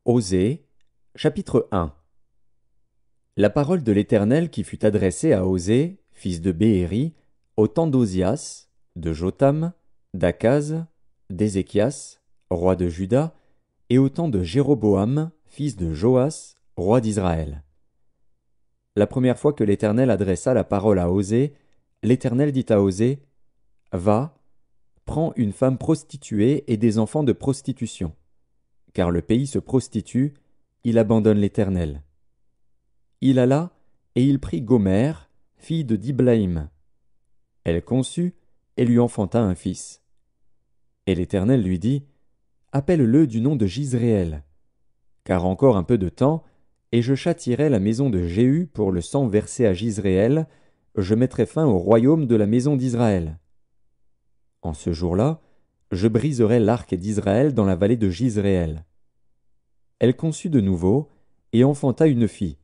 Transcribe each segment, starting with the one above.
Osée, chapitre 1. La parole de l'Éternel qui fut adressée à Osée, fils de Béhéri, au temps d'Ozias, de Jotham, d'Akaz, d'Ézéchias, roi de Juda, et au temps de Jéroboam, fils de Joas, roi d'Israël. La première fois que l'Éternel adressa la parole à Osée, l'Éternel dit à Osée, « Va, prends une femme prostituée et des enfants de prostitution. Car le pays se prostitue, il abandonne l'Éternel. » Il alla, et il prit Gomère, fille de Diblaïm. Elle conçut, et lui enfanta un fils. Et l'Éternel lui dit, « Appelle-le du nom de Jizréel. Car encore un peu de temps, et je châtierai la maison de Jéhu pour le sang versé à Jizréel, je mettrai fin au royaume de la maison d'Israël. En ce jour-là, je briserai l'arc d'Israël dans la vallée de Jizréel. » Elle conçut de nouveau, et enfanta une fille.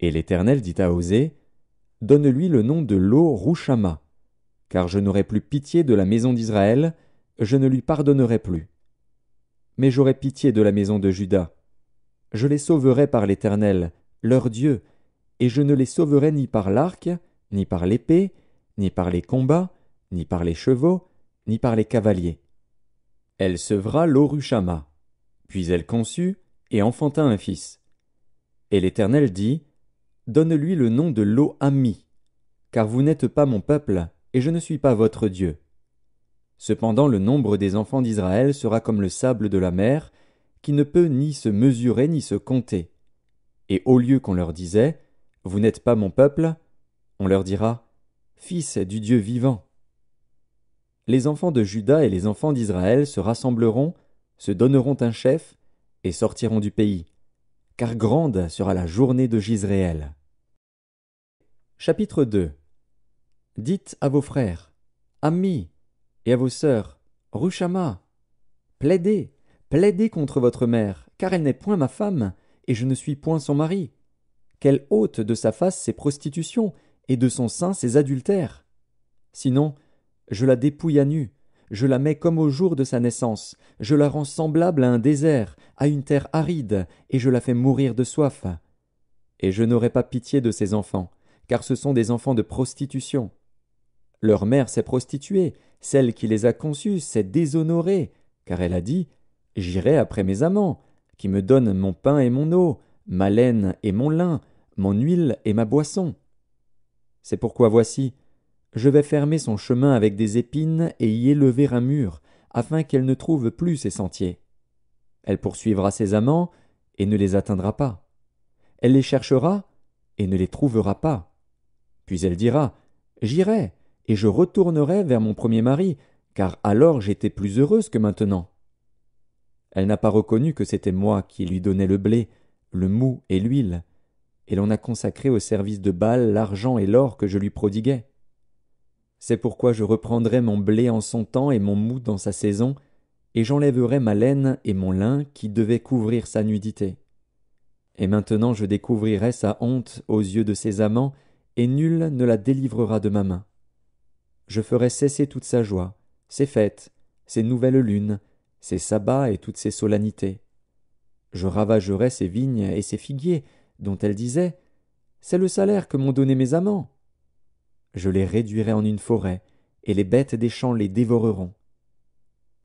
Et l'Éternel dit à Osée, « Donne-lui le nom de Lo-Rushama, car je n'aurai plus pitié de la maison d'Israël, je ne lui pardonnerai plus. Mais j'aurai pitié de la maison de Juda. Je les sauverai par l'Éternel, leur Dieu, et je ne les sauverai ni par l'arc, ni par l'épée, ni par les combats, ni par les chevaux, ni par les cavaliers. » Elle sevra Lo-Rushama. Puis elle conçut, et enfanta un fils. Et l'Éternel dit, « Donne-lui le nom de Lo-Ammi, car vous n'êtes pas mon peuple, et je ne suis pas votre Dieu. Cependant le nombre des enfants d'Israël sera comme le sable de la mer, qui ne peut ni se mesurer ni se compter. Et au lieu qu'on leur disait, « Vous n'êtes pas mon peuple », on leur dira, « Fils du Dieu vivant. » Les enfants de Juda et les enfants d'Israël se rassembleront, se donneront un chef, et sortiront du pays, car grande sera la journée de Jizréel. Chapitre 2. Dites à vos frères, Ammi, et à vos sœurs, Rushama, plaidez, plaidez contre votre mère, car elle n'est point ma femme, et je ne suis point son mari. Qu'elle ôte de sa face ses prostitutions, et de son sein ses adultères. Sinon, je la dépouille à nu, je la mets comme au jour de sa naissance, je la rends semblable à un désert, à une terre aride, et je la fais mourir de soif. Et je n'aurai pas pitié de ses enfants, car ce sont des enfants de prostitution. Leur mère s'est prostituée, celle qui les a conçus s'est déshonorée, car elle a dit, « J'irai après mes amants, qui me donnent mon pain et mon eau, ma laine et mon lin, mon huile et ma boisson. » C'est pourquoi voici, je vais fermer son chemin avec des épines et y élever un mur, afin qu'elle ne trouve plus ses sentiers. Elle poursuivra ses amants, et ne les atteindra pas. Elle les cherchera, et ne les trouvera pas. Puis elle dira, « J'irai, et je retournerai vers mon premier mari, car alors j'étais plus heureuse que maintenant. » Elle n'a pas reconnu que c'était moi qui lui donnais le blé, le mou et l'huile, et l'on a consacré au service de Baal l'argent et l'or que je lui prodiguais. C'est pourquoi je reprendrai mon blé en son temps et mon mou dans sa saison, et j'enlèverai ma laine et mon lin qui devaient couvrir sa nudité. Et maintenant je découvrirai sa honte aux yeux de ses amants, et nul ne la délivrera de ma main. Je ferai cesser toute sa joie, ses fêtes, ses nouvelles lunes, ses sabbats et toutes ses solennités. Je ravagerai ses vignes et ses figuiers, dont elle disait, « C'est le salaire que m'ont donné mes amants. » Je les réduirai en une forêt, et les bêtes des champs les dévoreront.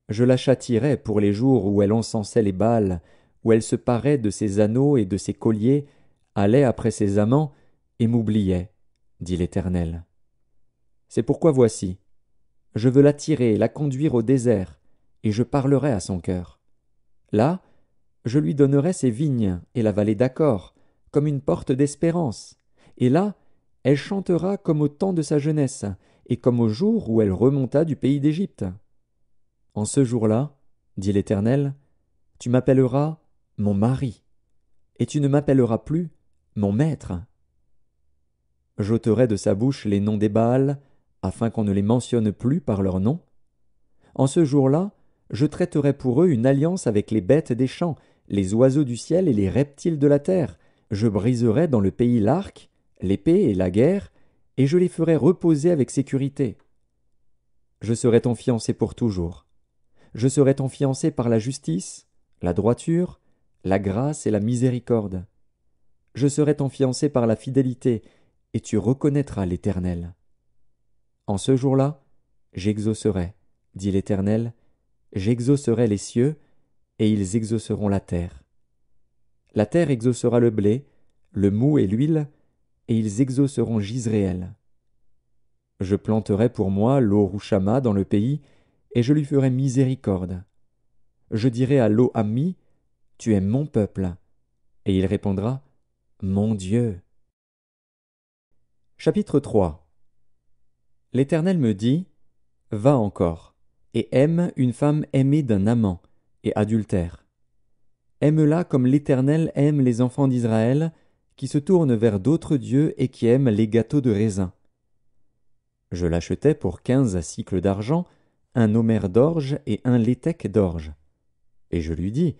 Je la châtierai pour les jours où elle encensait les Baals, où elle se parait de ses anneaux et de ses colliers, allait après ses amants, et m'oubliait, dit l'Éternel. C'est pourquoi voici, je veux l'attirer et la conduire au désert, et je parlerai à son cœur. Là, je lui donnerai ses vignes et la vallée d'Accor, comme une porte d'espérance, et là, elle chantera comme au temps de sa jeunesse, et comme au jour où elle remonta du pays d'Égypte. En ce jour-là, dit l'Éternel, tu m'appelleras mon mari, et tu ne m'appelleras plus mon maître. J'ôterai de sa bouche les noms des Baals, afin qu'on ne les mentionne plus par leur nom. En ce jour-là, je traiterai pour eux une alliance avec les bêtes des champs, les oiseaux du ciel et les reptiles de la terre. Je briserai dans le pays l'arc, l'épée et la guerre, et je les ferai reposer avec sécurité. Je serai ton fiancé pour toujours. Je serai ton fiancé par la justice, la droiture, la grâce et la miséricorde. Je serai ton fiancé par la fidélité, et tu reconnaîtras l'Éternel. En ce jour-là, j'exaucerai, dit l'Éternel, j'exaucerai les cieux, et ils exauceront la terre. La terre exaucera le blé, le moût et l'huile, et ils exauceront Jizréel. Je planterai pour moi l'eau Rushama dans le pays, et je lui ferai miséricorde. Je dirai à l'eau Ammi, tu es mon peuple, et il répondra, mon Dieu. Chapitre 3. L'Éternel me dit, va encore, et aime une femme aimée d'un amant, et adultère. Aime-la comme l'Éternel aime les enfants d'Israël, qui se tournent vers d'autres dieux et qui aiment les gâteaux de raisin. Je l'achetai pour 15 cycles d'argent, un homère d'orge et un léthec d'orge. Et je lui dis,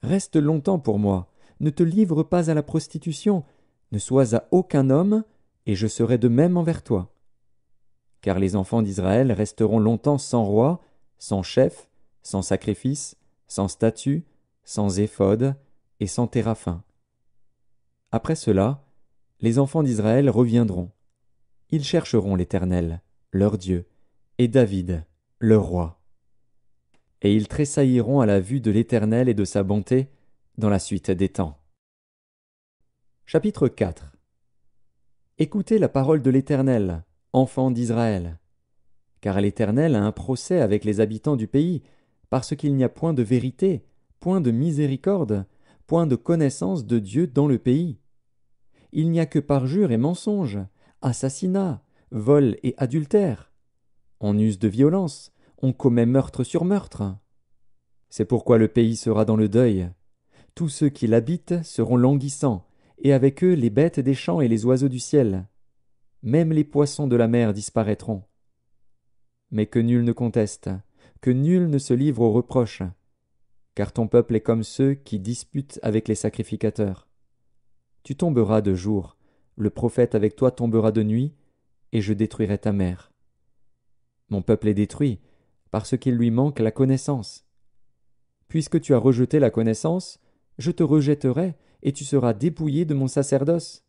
reste longtemps pour moi, ne te livre pas à la prostitution, ne sois à aucun homme, et je serai de même envers toi. Car les enfants d'Israël resteront longtemps sans roi, sans chef, sans sacrifice, sans statut, sans éphod et sans téraphim. Après cela, les enfants d'Israël reviendront. Ils chercheront l'Éternel, leur Dieu, et David, leur roi. Et ils tressailliront à la vue de l'Éternel et de sa bonté dans la suite des temps. Chapitre 4. Écoutez la parole de l'Éternel, enfants d'Israël. Car l'Éternel a un procès avec les habitants du pays, parce qu'il n'y a point de vérité, point de miséricorde, point de connaissance de Dieu dans le pays. Il n'y a que parjure et mensonge, assassinat, vol et adultère. On use de violence, on commet meurtre sur meurtre. C'est pourquoi le pays sera dans le deuil. Tous ceux qui l'habitent seront languissants, et avec eux les bêtes des champs et les oiseaux du ciel. Même les poissons de la mer disparaîtront. Mais que nul ne conteste, que nul ne se livre aux reproches, car ton peuple est comme ceux qui disputent avec les sacrificateurs. Tu tomberas de jour, le prophète avec toi tombera de nuit, et je détruirai ta mère. Mon peuple est détruit, parce qu'il lui manque la connaissance. Puisque tu as rejeté la connaissance, je te rejetterai, et tu seras dépouillé de mon sacerdoce.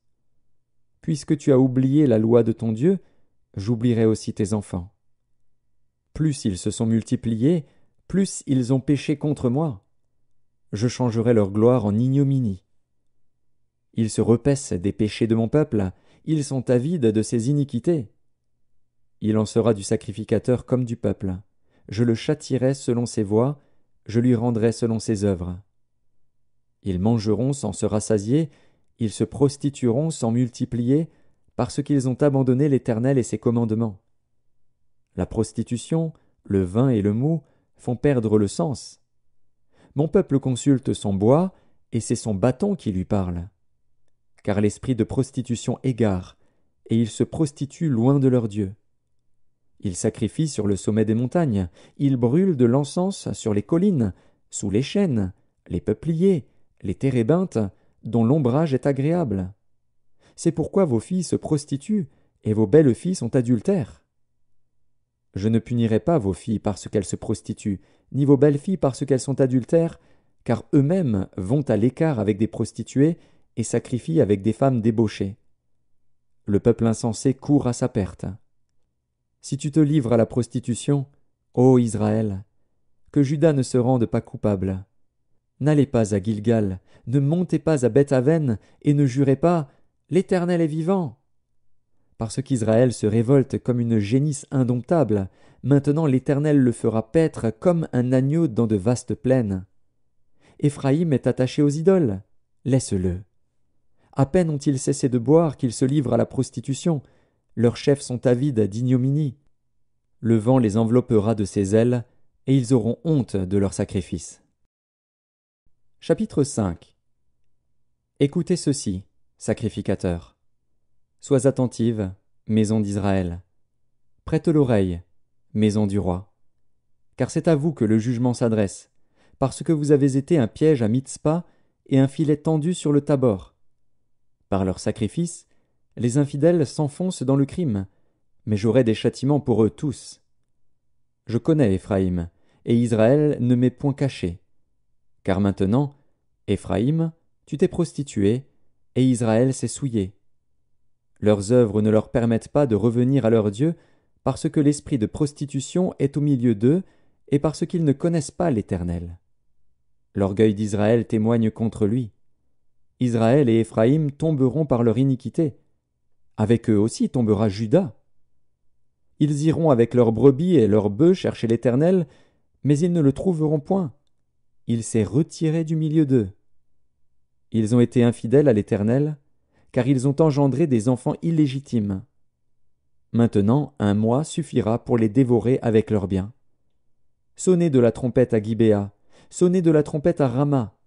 Puisque tu as oublié la loi de ton Dieu, j'oublierai aussi tes enfants. Plus ils se sont multipliés, plus ils ont péché contre moi. Je changerai leur gloire en ignominie. Ils se repaissent des péchés de mon peuple, ils sont avides de ses iniquités. Il en sera du sacrificateur comme du peuple. Je le châtierai selon ses voies, je lui rendrai selon ses œuvres. Ils mangeront sans se rassasier, ils se prostitueront sans multiplier, parce qu'ils ont abandonné l'Éternel et ses commandements. La prostitution, le vin et le mou font perdre le sens. Mon peuple consulte son bois, et c'est son bâton qui lui parle. Car l'esprit de prostitution égare, et ils se prostituent loin de leur Dieu. Ils sacrifient sur le sommet des montagnes, ils brûlent de l'encens sur les collines, sous les chênes, les peupliers, les térébinthes, dont l'ombrage est agréable. C'est pourquoi vos filles se prostituent, et vos belles filles sont adultères. Je ne punirai pas vos filles parce qu'elles se prostituent, ni vos belles filles parce qu'elles sont adultères, car eux-mêmes vont à l'écart avec des prostituées et sacrifient avec des femmes débauchées. Le peuple insensé court à sa perte. Si tu te livres à la prostitution, ô Israël, que Juda ne se rende pas coupable. N'allez pas à Gilgal, ne montez pas à Beth-Aven, et ne jurez pas « L'Éternel est vivant !» Parce qu'Israël se révolte comme une génisse indomptable, maintenant l'Éternel le fera paître comme un agneau dans de vastes plaines. Éphraïm est attaché aux idoles, laisse-le. À peine ont-ils cessé de boire qu'ils se livrent à la prostitution, leurs chefs sont avides d'ignominie. Le vent les enveloppera de ses ailes, et ils auront honte de leurs sacrifices. Chapitre 5. Écoutez ceci, sacrificateurs. Sois attentive, maison d'Israël. Prête l'oreille, maison du roi. Car c'est à vous que le jugement s'adresse, parce que vous avez été un piège à Mitzpa et un filet tendu sur le Tabor. Par leurs sacrifices, les infidèles s'enfoncent dans le crime, mais j'aurai des châtiments pour eux tous. Je connais Éphraïm, et Israël ne m'est point caché. Car maintenant, Éphraïm, tu t'es prostitué, et Israël s'est souillé. Leurs œuvres ne leur permettent pas de revenir à leur Dieu, parce que l'esprit de prostitution est au milieu d'eux, et parce qu'ils ne connaissent pas l'Éternel. L'orgueil d'Israël témoigne contre lui. Israël et Éphraïm tomberont par leur iniquité. Avec eux aussi tombera Juda. Ils iront avec leurs brebis et leurs bœufs chercher l'Éternel, mais ils ne le trouveront point. Il s'est retiré du milieu d'eux. Ils ont été infidèles à l'Éternel, car ils ont engendré des enfants illégitimes. Maintenant, un mois suffira pour les dévorer avec leurs biens. Sonnez de la trompette à Gibéa, sonnez de la trompette à Rama,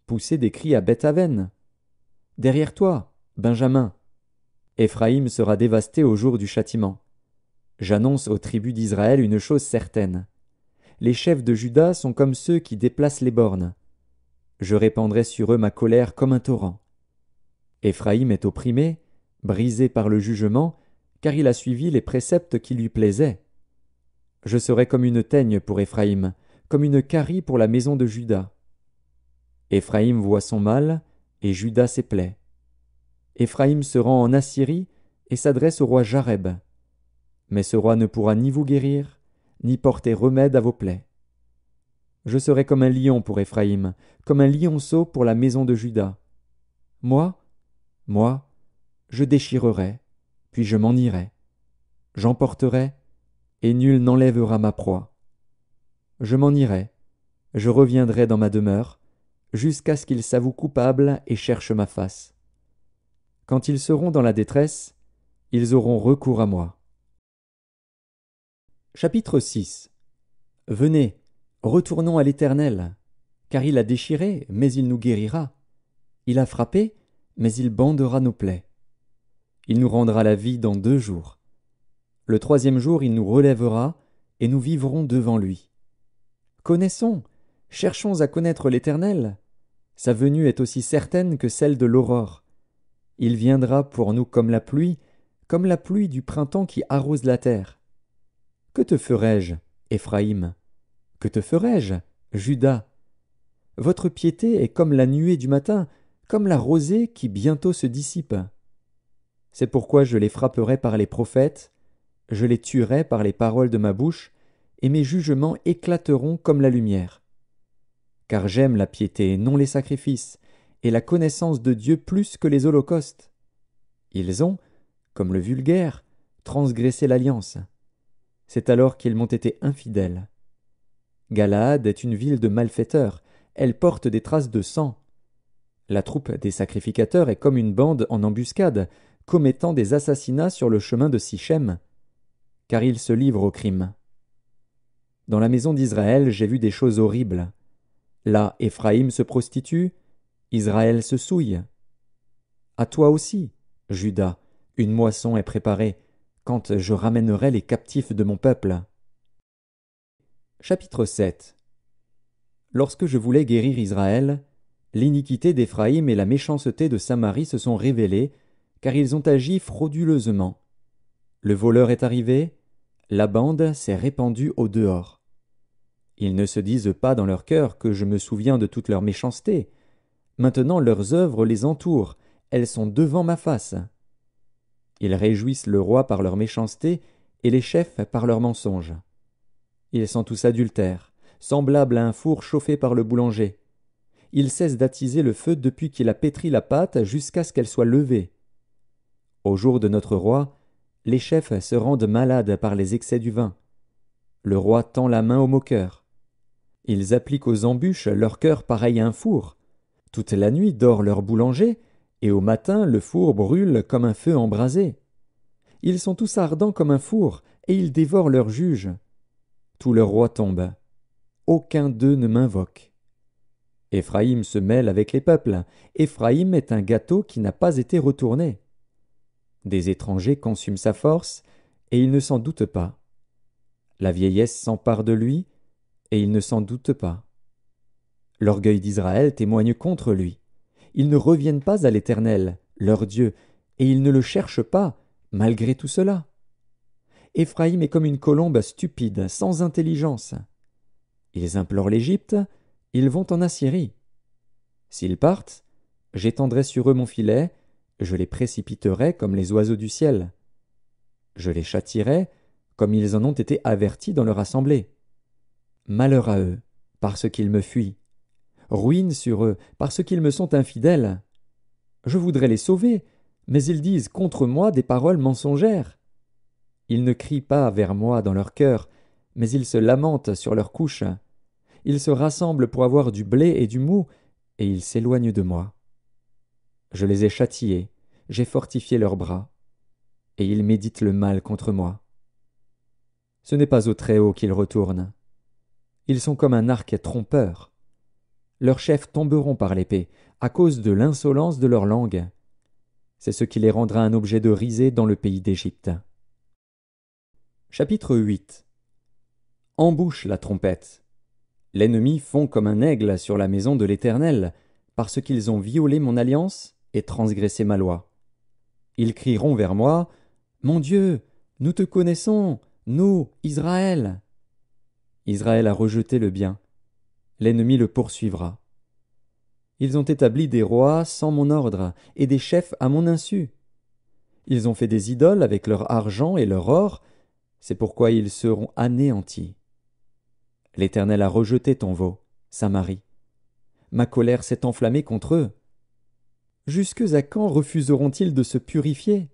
poussez des cris à Beth-Aven. Derrière toi, Benjamin. Éphraïm sera dévasté au jour du châtiment. J'annonce aux tribus d'Israël une chose certaine. Les chefs de Juda sont comme ceux qui déplacent les bornes. Je répandrai sur eux ma colère comme un torrent. Éphraïm est opprimé, brisé par le jugement, car il a suivi les préceptes qui lui plaisaient. Je serai comme une teigne pour Éphraïm, comme une carie pour la maison de Juda. Éphraïm voit son mal, et Juda ses plaies. Éphraïm se rend en Assyrie et s'adresse au roi Jareb. Mais ce roi ne pourra ni vous guérir, ni porter remède à vos plaies. Je serai comme un lion pour Éphraïm, comme un lionceau pour la maison de Juda. Moi, je déchirerai, puis je m'en irai. J'emporterai, et nul n'enlèvera ma proie. Je m'en irai, je reviendrai dans ma demeure, jusqu'à ce qu'ils s'avouent coupables et cherchent ma face. Quand ils seront dans la détresse, ils auront recours à moi. Chapitre 6. Venez, retournons à l'Éternel, car il a déchiré, mais il nous guérira. Il a frappé, mais il bandera nos plaies. Il nous rendra la vie dans 2 jours. Le 3e jour il nous relèvera, et nous vivrons devant lui. Connaissons, cherchons à connaître l'Éternel. Sa venue est aussi certaine que celle de l'aurore. Il viendra pour nous comme la pluie du printemps qui arrose la terre. Que te ferai-je, Éphraïm? Que te ferai-je, Juda? Votre piété est comme la nuée du matin, comme la rosée qui bientôt se dissipe. C'est pourquoi je les frapperai par les prophètes, je les tuerai par les paroles de ma bouche, et mes jugements éclateront comme la lumière. Car j'aime la piété, non les sacrifices, et la connaissance de Dieu plus que les holocaustes. Ils ont, comme le vulgaire, transgressé l'alliance. C'est alors qu'ils m'ont été infidèles. Galaad est une ville de malfaiteurs, elle porte des traces de sang. La troupe des sacrificateurs est comme une bande en embuscade, commettant des assassinats sur le chemin de Sichem, car ils se livrent au crime. Dans la maison d'Israël, j'ai vu des choses horribles. Là, Éphraïm se prostitue, Israël se souille. À toi aussi, Juda, une moisson est préparée, quand je ramènerai les captifs de mon peuple. Chapitre 7. Lorsque je voulais guérir Israël, l'iniquité d'Éphraïm et la méchanceté de Samarie se sont révélées, car ils ont agi frauduleusement. Le voleur est arrivé, la bande s'est répandue au dehors. Ils ne se disent pas dans leur cœur que je me souviens de toute leur méchanceté. Maintenant leurs œuvres les entourent, elles sont devant ma face. Ils réjouissent le roi par leur méchanceté et les chefs par leurs mensonges. Ils sont tous adultères, semblables à un four chauffé par le boulanger. Il cesse d'attiser le feu depuis qu'il a pétri la pâte jusqu'à ce qu'elle soit levée. Au jour de notre roi, les chefs se rendent malades par les excès du vin. Le roi tend la main aux moqueurs. Ils appliquent aux embûches leur cœur pareil à un four. Toute la nuit dort leur boulanger, et au matin le four brûle comme un feu embrasé. Ils sont tous ardents comme un four, et ils dévorent leurs juges. Tous leurs rois tombent. Aucun d'eux ne m'invoque. Éphraïm se mêle avec les peuples. Éphraïm est un gâteau qui n'a pas été retourné. Des étrangers consument sa force, et il ne s'en doute pas. La vieillesse s'empare de lui, et il ne s'en doute pas. L'orgueil d'Israël témoigne contre lui. Ils ne reviennent pas à l'Éternel, leur Dieu, et ils ne le cherchent pas, malgré tout cela. Éphraïm est comme une colombe stupide, sans intelligence. Ils implorent l'Égypte, ils vont en Assyrie. S'ils partent, j'étendrai sur eux mon filet, je les précipiterai comme les oiseaux du ciel. Je les châtierai comme ils en ont été avertis dans leur assemblée. Malheur à eux, parce qu'ils me fuient. Ruine sur eux, parce qu'ils me sont infidèles. Je voudrais les sauver, mais ils disent contre moi des paroles mensongères. Ils ne crient pas vers moi dans leur cœur, mais ils se lamentent sur leurs couches. Ils se rassemblent pour avoir du blé et du mou, et ils s'éloignent de moi. Je les ai châtiés, j'ai fortifié leurs bras, et ils méditent le mal contre moi. Ce n'est pas au Très-Haut qu'ils retournent. Ils sont comme un arc trompeur. Leurs chefs tomberont par l'épée, à cause de l'insolence de leur langue. C'est ce qui les rendra un objet de risée dans le pays d'Égypte. Chapitre 8. Embouche la trompette. L'ennemi fond comme un aigle sur la maison de l'Éternel, parce qu'ils ont violé mon alliance et transgressé ma loi. Ils crieront vers moi, « Mon Dieu, nous te connaissons, nous, Israël !» Israël a rejeté le bien. L'ennemi le poursuivra. Ils ont établi des rois sans mon ordre, et des chefs à mon insu. Ils ont fait des idoles avec leur argent et leur or, c'est pourquoi ils seront anéantis. L'Éternel a rejeté ton veau, Samarie. Ma colère s'est enflammée contre eux. Jusque à quand refuseront-ils de se purifier?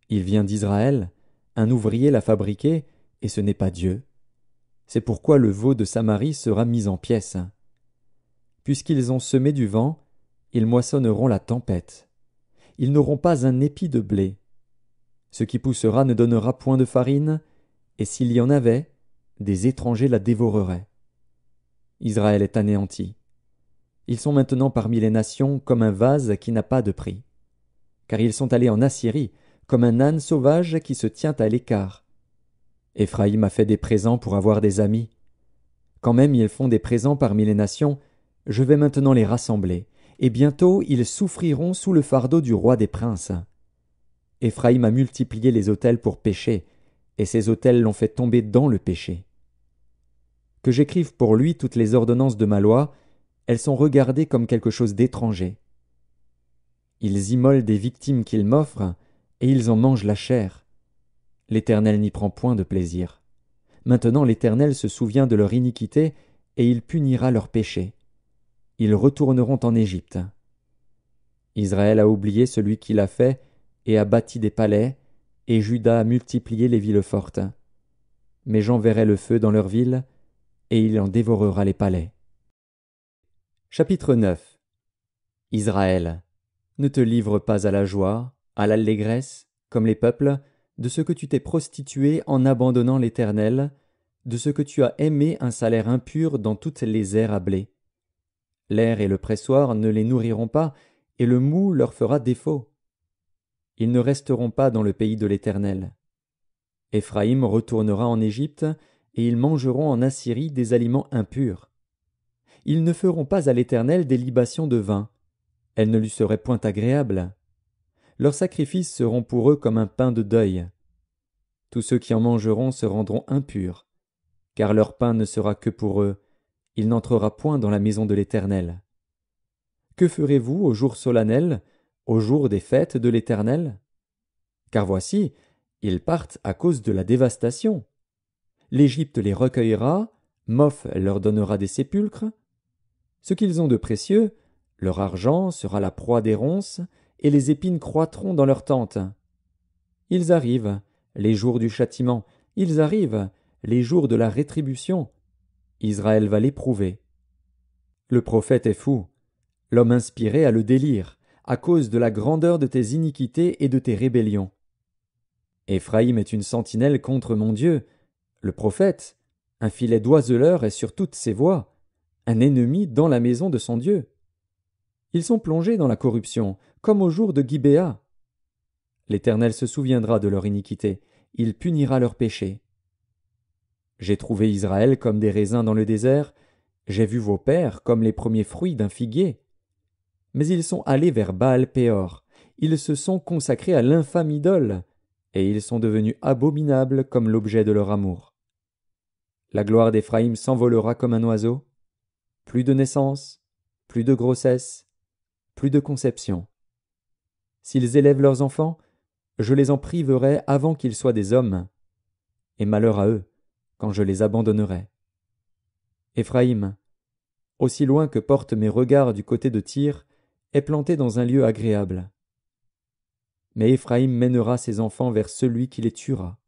Il vient d'Israël, un ouvrier l'a fabriqué, et ce n'est pas Dieu. C'est pourquoi le veau de Samarie sera mis en pièces. Puisqu'ils ont semé du vent, ils moissonneront la tempête. Ils n'auront pas un épi de blé. Ce qui poussera ne donnera point de farine, et s'il y en avait, des étrangers la dévoreraient. Israël est anéanti. Ils sont maintenant parmi les nations comme un vase qui n'a pas de prix. Car ils sont allés en Assyrie, comme un âne sauvage qui se tient à l'écart. Éphraïm a fait des présents pour avoir des amis. Quand même ils font des présents parmi les nations, je vais maintenant les rassembler, et bientôt ils souffriront sous le fardeau du roi des princes. Éphraïm a multiplié les autels pour pécher, et ces autels l'ont fait tomber dans le péché. Que j'écrive pour lui toutes les ordonnances de ma loi, elles sont regardées comme quelque chose d'étranger. Ils immolent des victimes qu'ils m'offrent, et ils en mangent la chair. L'Éternel n'y prend point de plaisir. Maintenant l'Éternel se souvient de leur iniquité, et il punira leurs péchés. Ils retourneront en Égypte. Israël a oublié celui qui l'a fait, et a bâti des palais, et Juda a multiplié les villes fortes. Mais j'enverrai le feu dans leurs villes, et il en dévorera les palais. Chapitre 9. Israël, ne te livre pas à la joie, à l'allégresse, comme les peuples, de ce que tu t'es prostitué en abandonnant l'Éternel, de ce que tu as aimé un salaire impur dans toutes les aires à blé. L'air et le pressoir ne les nourriront pas, et le mou leur fera défaut. Ils ne resteront pas dans le pays de l'Éternel. Éphraïm retournera en Égypte, et ils mangeront en Assyrie des aliments impurs. Ils ne feront pas à l'Éternel des libations de vin. Elles ne lui seraient point agréables. Leurs sacrifices seront pour eux comme un pain de deuil. Tous ceux qui en mangeront se rendront impurs, car leur pain ne sera que pour eux, il n'entrera point dans la maison de l'Éternel. Que ferez-vous au jour solennel, au jour des fêtes de l'Éternel? Car voici, ils partent à cause de la dévastation. L'Égypte les recueillera, Moph leur donnera des sépulcres. Ce qu'ils ont de précieux, leur argent sera la proie des ronces, et les épines croîtront dans leurs tentes. Ils arrivent, les jours du châtiment, ils arrivent, les jours de la rétribution. Israël va l'éprouver. Le prophète est fou, l'homme inspiré a le délire, à cause de la grandeur de tes iniquités et de tes rébellions. Éphraïm est une sentinelle contre mon Dieu, le prophète, un filet d'oiseleur est sur toutes ses voies, un ennemi dans la maison de son Dieu. Ils sont plongés dans la corruption, comme au jour de Gibéa. L'Éternel se souviendra de leur iniquité, il punira leurs péchés. J'ai trouvé Israël comme des raisins dans le désert, j'ai vu vos pères comme les premiers fruits d'un figuier. Mais ils sont allés vers Baal-Péor, ils se sont consacrés à l'infâme idole, et ils sont devenus abominables comme l'objet de leur amour. La gloire d'Éphraïm s'envolera comme un oiseau. Plus de naissance, plus de grossesse, plus de conception. S'ils élèvent leurs enfants, je les en priverai avant qu'ils soient des hommes, et malheur à eux quand je les abandonnerai. Éphraïm, aussi loin que portent mes regards du côté de Tyr, est planté dans un lieu agréable. Mais Éphraïm mènera ses enfants vers celui qui les tuera.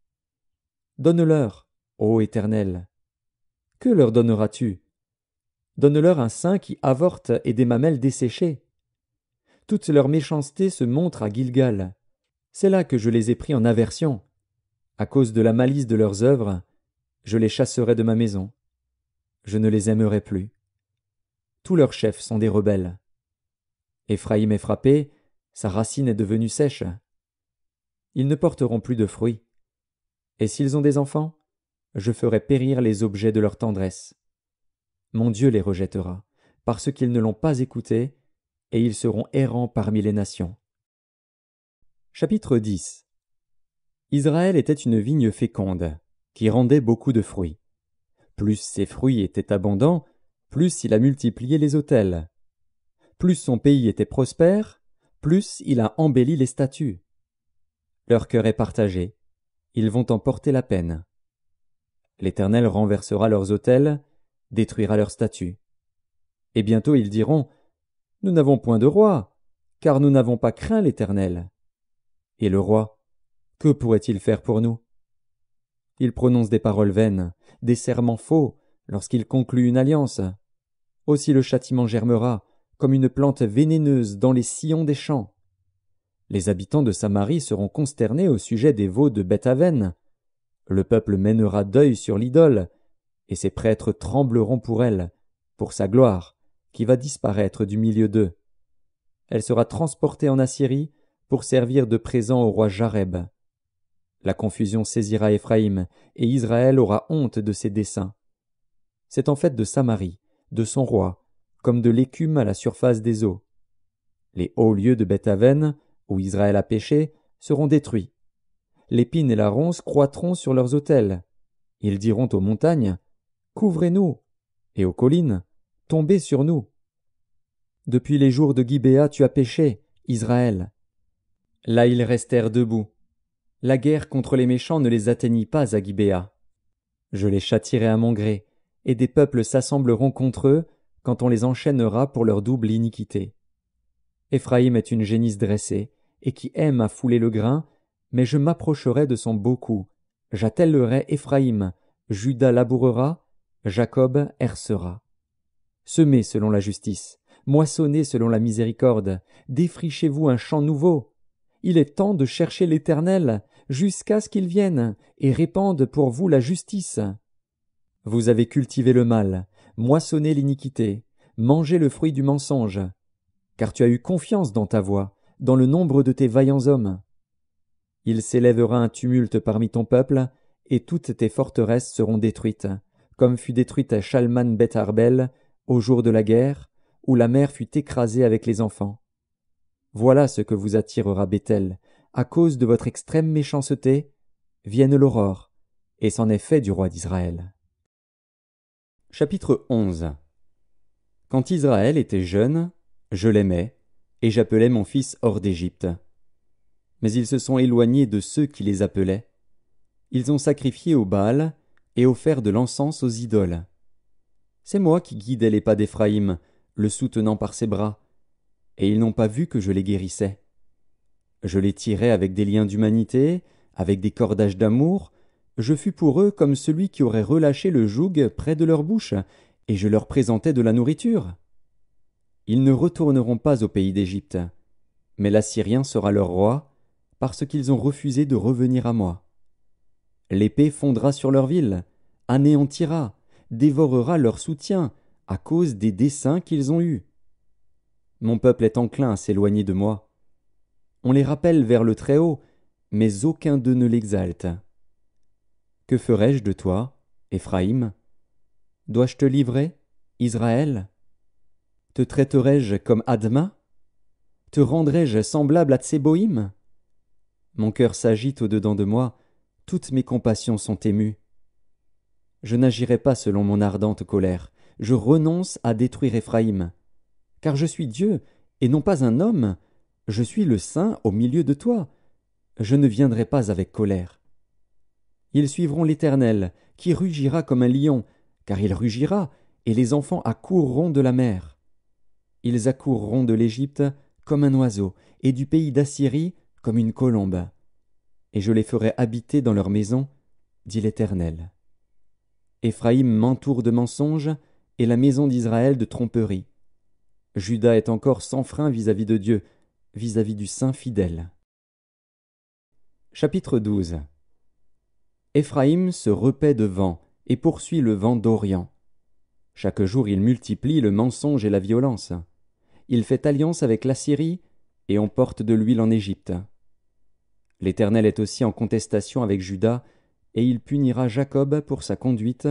Donne-leur, ô Éternel. Que leur donneras-tu? Donne-leur un sein qui avorte et des mamelles desséchées. Toute leur méchanceté se montre à Gilgal. C'est là que je les ai pris en aversion. À cause de la malice de leurs œuvres, je les chasserai de ma maison. Je ne les aimerai plus. Tous leurs chefs sont des rebelles. Éphraïm est frappé, sa racine est devenue sèche. Ils ne porteront plus de fruits. Et s'ils ont des enfants, je ferai périr les objets de leur tendresse. Mon Dieu les rejettera, parce qu'ils ne l'ont pas écouté, et ils seront errants parmi les nations. Chapitre 10. Israël était une vigne féconde, qui rendait beaucoup de fruits. Plus ses fruits étaient abondants, plus il a multiplié les autels. Plus son pays était prospère, plus il a embelli les statues. Leur cœur est partagé, ils vont en porter la peine. L'Éternel renversera leurs autels, détruira leurs statues. Et bientôt ils diront, « Nous n'avons point de roi, car nous n'avons pas craint l'Éternel. » Et le roi, que pourrait-il faire pour nous? Il prononce des paroles vaines, des serments faux, lorsqu'il conclut une alliance. Aussi le châtiment germera, comme une plante vénéneuse dans les sillons des champs. Les habitants de Samarie seront consternés au sujet des veaux de Beth-Aven. Le peuple mènera deuil sur l'idole, et ses prêtres trembleront pour elle, pour sa gloire, qui va disparaître du milieu d'eux. Elle sera transportée en Assyrie pour servir de présent au roi Jareb. La confusion saisira Éphraïm, et Israël aura honte de ses desseins. C'est en fait de Samarie, de son roi, comme de l'écume à la surface des eaux. Les hauts lieux de Beth-Aven, où Israël a péché, seront détruits. L'épine et la ronce croîtront sur leurs autels. Ils diront aux montagnes, « Couvrez-nous » et aux collines, « Tombez sur nous » Depuis les jours de Gibéa tu as péché, Israël. Là ils restèrent debout. La guerre contre les méchants ne les atteignit pas à Gibéa. Je les châtierai à mon gré, et des peuples s'assembleront contre eux quand on les enchaînera pour leur double iniquité. Éphraïm est une génisse dressée, et qui aime à fouler le grain, mais je m'approcherai de son beau cou. J'attellerai Éphraïm, Juda labourera, Jacob hercera. Semez selon la justice, moissonnez selon la miséricorde, défrichez-vous un champ nouveau. Il est temps de chercher l'Éternel, jusqu'à ce qu'il vienne, et répande pour vous la justice. Vous avez cultivé le mal, moissonné l'iniquité, mangé le fruit du mensonge, car tu as eu confiance dans ta voix, dans le nombre de tes vaillants hommes. Il s'élèvera un tumulte parmi ton peuple, et toutes tes forteresses seront détruites, comme fut détruite Shalman Beth Arbel au jour de la guerre, où la mère fut écrasée avec les enfants. Voilà ce que vous attirera Béthel, à cause de votre extrême méchanceté, vienne l'aurore, et c'en est fait du roi d'Israël. Chapitre 11. Quand Israël était jeune, je l'aimais, et j'appelais mon fils hors d'Égypte. Mais ils se sont éloignés de ceux qui les appelaient. Ils ont sacrifié au Baal et offert de l'encens aux idoles. C'est moi qui guidais les pas d'Éphraïm, le soutenant par ses bras, et ils n'ont pas vu que je les guérissais. Je les tirais avec des liens d'humanité, avec des cordages d'amour, je fus pour eux comme celui qui aurait relâché le joug près de leur bouche, et je leur présentais de la nourriture. Ils ne retourneront pas au pays d'Égypte, mais l'Assyrien sera leur roi, parce qu'ils ont refusé de revenir à moi. L'épée fondra sur leur ville, anéantira, dévorera leur soutien, à cause des desseins qu'ils ont eus. Mon peuple est enclin à s'éloigner de moi. On les rappelle vers le Très-Haut, mais aucun d'eux ne l'exalte. Que ferai-je de toi, Éphraïm? Dois-je te livrer, Israël? Te traiterai-je comme Adma? Te rendrai-je semblable à Tséboïm? Mon cœur s'agite au-dedans de moi, toutes mes compassions sont émues. Je n'agirai pas selon mon ardente colère, je renonce à détruire Éphraïm, car je suis Dieu, et non pas un homme. Je suis le Saint au milieu de toi. Je ne viendrai pas avec colère. Ils suivront l'Éternel, qui rugira comme un lion, car il rugira, et les enfants accourront de la mer. Ils accourront de l'Égypte comme un oiseau, et du pays d'Assyrie comme une colombe. Et je les ferai habiter dans leurs maisons, dit l'Éternel. Éphraïm m'entoure de mensonges, et la maison d'Israël de tromperies. Juda est encore sans frein vis-à-vis de Dieu, vis-à-vis du Saint fidèle. Chapitre 12. Éphraïm se repaît de vent et poursuit le vent d'Orient. Chaque jour il multiplie le mensonge et la violence. Il fait alliance avec l'Assyrie, et on porte de l'huile en Égypte. L'Éternel est aussi en contestation avec Juda, et il punira Jacob pour sa conduite,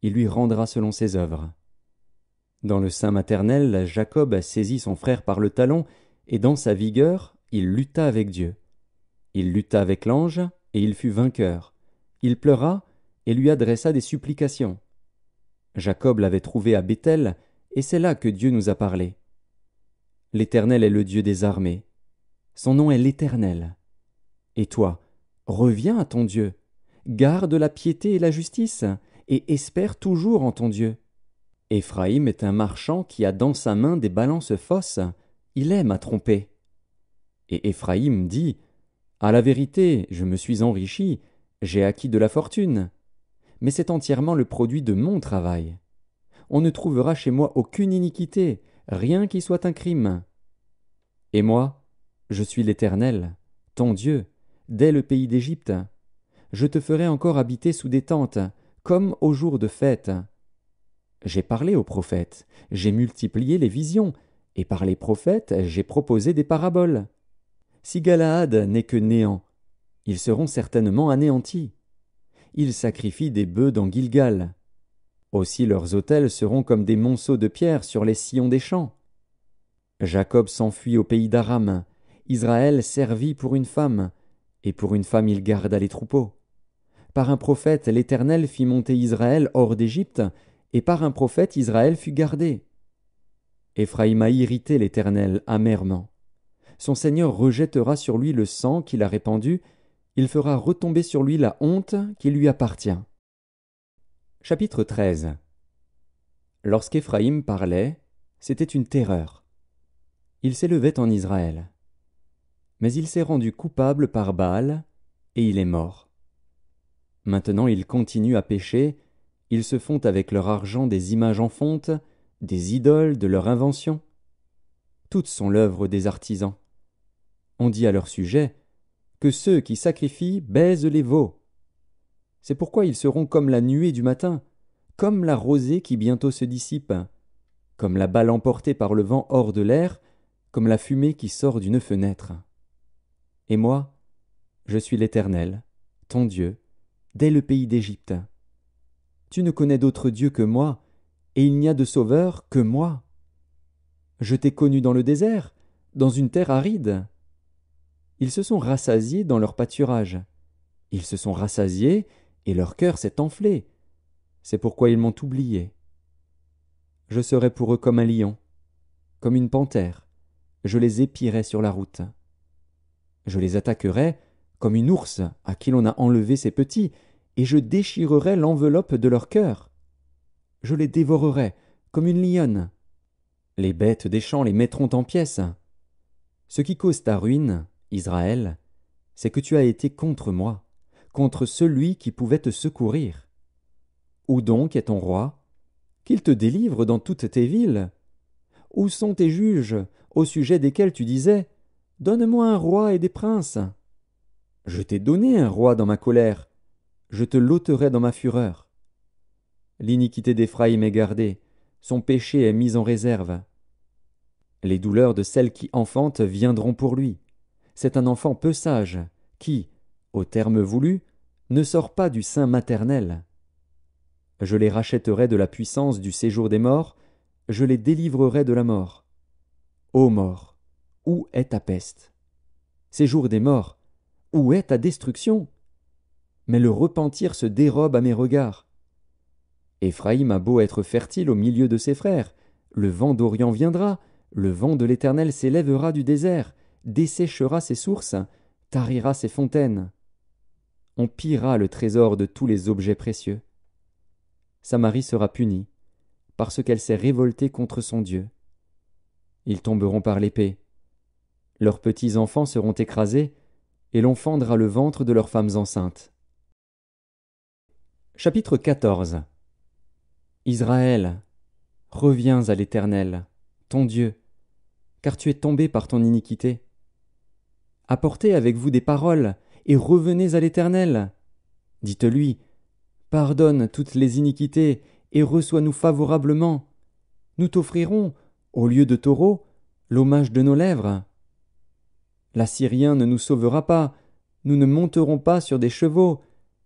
il lui rendra selon ses œuvres. Dans le sein maternel, Jacob saisit son frère par le talon, et dans sa vigueur, il lutta avec Dieu. Il lutta avec l'ange, et il fut vainqueur. Il pleura, et lui adressa des supplications. Jacob l'avait trouvé à Béthel, et c'est là que Dieu nous a parlé. L'Éternel est le Dieu des armées. Son nom est l'Éternel. Et toi, reviens à ton Dieu. Garde la piété et la justice, et espère toujours en ton Dieu. Éphraïm est un marchand qui a dans sa main des balances fausses. Il aime à tromper. Et Éphraïm dit, « À la vérité, je me suis enrichi, j'ai acquis de la fortune. Mais c'est entièrement le produit de mon travail. On ne trouvera chez moi aucune iniquité, rien qui soit un crime. Et moi, je suis l'Éternel, ton Dieu, dès le pays d'Égypte. Je te ferai encore habiter sous des tentes, comme au jour de fête. J'ai parlé aux prophètes, j'ai multiplié les visions, et par les prophètes j'ai proposé des paraboles. Si Galaad n'est que néant, ils seront certainement anéantis. Ils sacrifient des bœufs dans Gilgal. Aussi leurs autels seront comme des monceaux de pierre sur les sillons des champs. Jacob s'enfuit au pays d'Aram, Israël servit pour une femme, et pour une femme il garda les troupeaux. Par un prophète l'Éternel fit monter Israël hors d'Égypte, et par un prophète Israël fut gardé. Éphraïm a irrité l'Éternel amèrement. Son Seigneur rejettera sur lui le sang qu'il a répandu, il fera retomber sur lui la honte qui lui appartient. Chapitre 13. Lorsqu'Éphraïm parlait, c'était une terreur. Il s'élevait en Israël. Mais il s'est rendu coupable par Baal, et il est mort. Maintenant ils continuent à pécher, ils se font avec leur argent des images en fonte, des idoles de leur invention. Toutes sont l'œuvre des artisans. On dit à leur sujet que ceux qui sacrifient baisent les veaux. C'est pourquoi ils seront comme la nuée du matin, comme la rosée qui bientôt se dissipe, comme la balle emportée par le vent hors de l'air, comme la fumée qui sort d'une fenêtre. Et moi, je suis l'Éternel, ton Dieu, dès le pays d'Égypte. Tu ne connais d'autre Dieu que moi, et il n'y a de sauveur que moi. Je t'ai connu dans le désert, dans une terre aride. Ils se sont rassasiés dans leur pâturage. Ils se sont rassasiés, et leur cœur s'est enflé. C'est pourquoi ils m'ont oublié. Je serai pour eux comme un lion, comme une panthère. Je les épierai sur la route. Je les attaquerai comme une ours à qui l'on a enlevé ses petits, et je déchirerai l'enveloppe de leur cœur. Je les dévorerai comme une lionne. Les bêtes des champs les mettront en pièces. Ce qui cause ta ruine, Israël, c'est que tu as été contre moi, contre celui qui pouvait te secourir. Où donc est ton roi? Qu'il te délivre dans toutes tes villes. Où sont tes juges, au sujet desquels tu disais « Donne-moi un roi et des princes ». Je t'ai donné un roi dans ma colère, je te l'ôterai dans ma fureur. L'iniquité d'Éphraïm est gardée, son péché est mis en réserve. Les douleurs de celle qui enfante viendront pour lui. C'est un enfant peu sage, qui, au terme voulu, ne sort pas du sein maternel. Je les rachèterai de la puissance du séjour des morts, je les délivrerai de la mort. Ô mort, où est ta peste? Séjour des morts, où est ta destruction? Mais le repentir se dérobe à mes regards. Éphraïm a beau être fertile au milieu de ses frères, le vent d'Orient viendra, le vent de l'Éternel s'élèvera du désert, desséchera ses sources, tarira ses fontaines. On pillera le trésor de tous les objets précieux. Samarie sera punie, parce qu'elle s'est révoltée contre son Dieu. Ils tomberont par l'épée. Leurs petits-enfants seront écrasés, et l'on fendra le ventre de leurs femmes enceintes. Chapitre 14. Israël, reviens à l'Éternel, ton Dieu, car tu es tombé par ton iniquité. Apportez avec vous des paroles, et revenez à l'Éternel. Dites-lui, pardonne toutes les iniquités, et reçois-nous favorablement. Nous t'offrirons, au lieu de taureaux, l'hommage de nos lèvres. L'Assyrien ne nous sauvera pas, nous ne monterons pas sur des chevaux,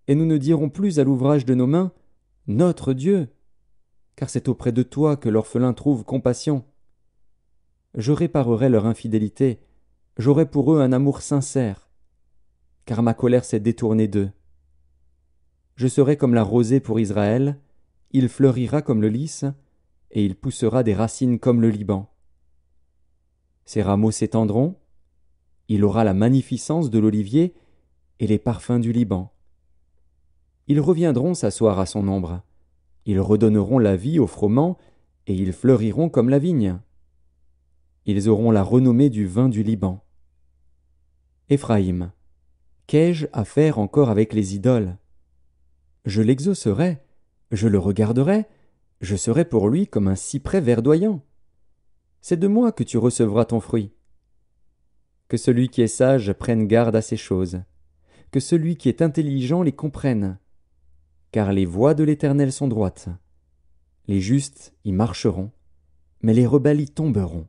et nous ne dirons plus à l'ouvrage de nos mains, notre Dieu, car c'est auprès de toi que l'orphelin trouve compassion. Je réparerai leur infidélité, j'aurai pour eux un amour sincère, car ma colère s'est détournée d'eux. Je serai comme la rosée pour Israël, il fleurira comme le lys, et il poussera des racines comme le Liban. Ses rameaux s'étendront, il aura la magnificence de l'olivier et les parfums du Liban. Ils reviendront s'asseoir à son ombre, ils redonneront la vie aux froment, et ils fleuriront comme la vigne. Ils auront la renommée du vin du Liban. Éphraïm, qu'ai-je à faire encore avec les idoles? Je l'exaucerai, je le regarderai, je serai pour lui comme un cyprès verdoyant. C'est de moi que tu recevras ton fruit. Que celui qui est sage prenne garde à ces choses, que celui qui est intelligent les comprenne, car les voies de l'Éternel sont droites. Les justes y marcheront, mais les rebelles y tomberont.